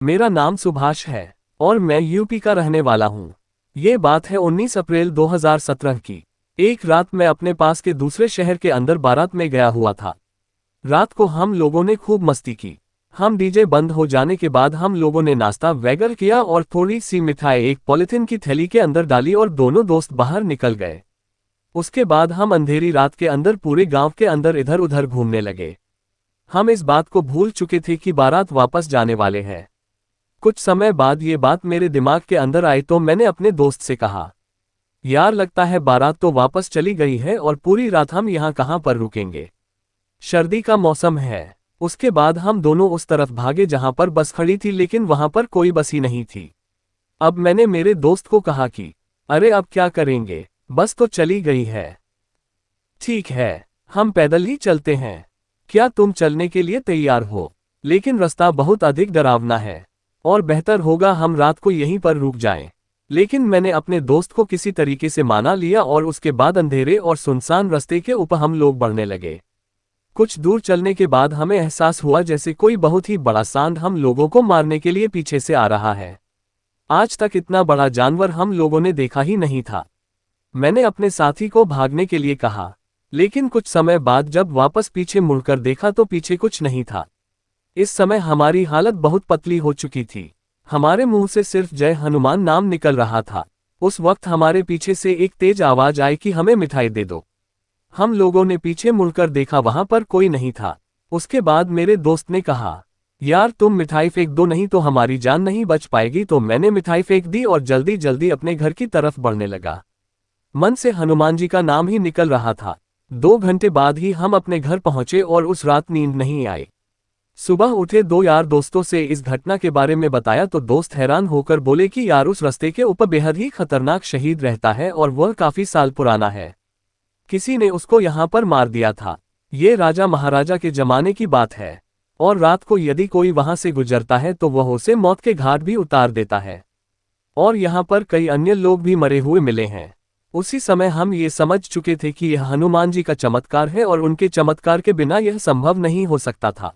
मेरा नाम सुभाष है और मैं यूपी का रहने वाला हूँ। ये बात है 19 अप्रैल 2017 की। एक रात मैं अपने पास के दूसरे शहर के अंदर बारात में गया हुआ था। रात को हम लोगों ने खूब मस्ती की। हम डीजे बंद हो जाने के बाद हम लोगों ने नाश्ता वगैरह किया और थोड़ी सी मिठाई एक पॉलिथीन की थैली के अंदर डाली और दोनों दोस्त बाहर निकल गए। उसके बाद हम अंधेरी रात के अंदर पूरे गांव के अंदर इधर उधर घूमने लगे। हम इस बात को भूल चुके थे कि बारात वापस जाने वाले हैं। कुछ समय बाद ये बात मेरे दिमाग के अंदर आई तो मैंने अपने दोस्त से कहा, यार लगता है बारात तो वापस चली गई है और पूरी रात हम यहाँ कहाँ पर रुकेंगे। सर्दी का मौसम है। उसके बाद हम दोनों उस तरफ भागे जहाँ पर बस खड़ी थी, लेकिन वहाँ पर कोई बस ही नहीं थी। अब मैंने मेरे दोस्त को कहा कि अरे अब क्या करेंगे, बस तो चली गई है। ठीक है, हम पैदल ही चलते हैं। क्या तुम चलने के लिए तैयार हो? लेकिन रास्ता बहुत अधिक डरावना है और बेहतर होगा हम रात को यहीं पर रुक जाएं। लेकिन मैंने अपने दोस्त को किसी तरीके से माना लिया और उसके बाद अंधेरे और सुनसान रास्ते के ऊपर हम लोग बढ़ने लगे। कुछ दूर चलने के बाद हमें एहसास हुआ जैसे कोई बहुत ही बड़ा सांड हम लोगों को मारने के लिए पीछे से आ रहा है। आज तक इतना बड़ा जानवर हम लोगों ने देखा ही नहीं था। मैंने अपने साथी को भागने के लिए कहा, लेकिन कुछ समय बाद जब वापस पीछे मुड़कर देखा तो पीछे कुछ नहीं था। इस समय हमारी हालत बहुत पतली हो चुकी थी। हमारे मुंह से सिर्फ जय हनुमान नाम निकल रहा था। उस वक्त हमारे पीछे से एक तेज आवाज आई कि हमें मिठाई दे दो। हम लोगों ने पीछे मुड़कर देखा, वहां पर कोई नहीं था। उसके बाद मेरे दोस्त ने कहा, यार तुम मिठाई फेंक दो, नहीं तो हमारी जान नहीं बच पाएगी। तो मैंने मिठाई फेंक दी और जल्दी जल्दी अपने घर की तरफ बढ़ने लगा। मन से हनुमान जी का नाम ही निकल रहा था। 2 घंटे बाद ही हम अपने घर पहुंचे और उस रात नींद नहीं आई। सुबह उठे 2 यार दोस्तों से इस घटना के बारे में बताया तो दोस्त हैरान होकर बोले कि यार उस रास्ते के ऊपर बेहद ही खतरनाक शहीद रहता है और वह काफी साल पुराना है। किसी ने उसको यहाँ पर मार दिया था। ये राजा महाराजा के जमाने की बात है और रात को यदि कोई वहां से गुजरता है तो वह उसे मौत के घाट भी उतार देता है। और यहाँ पर कई अन्य लोग भी मरे हुए मिले हैं। उसी समय हम ये समझ चुके थे कि यह हनुमान जी का चमत्कार है और उनके चमत्कार के बिना यह संभव नहीं हो सकता था।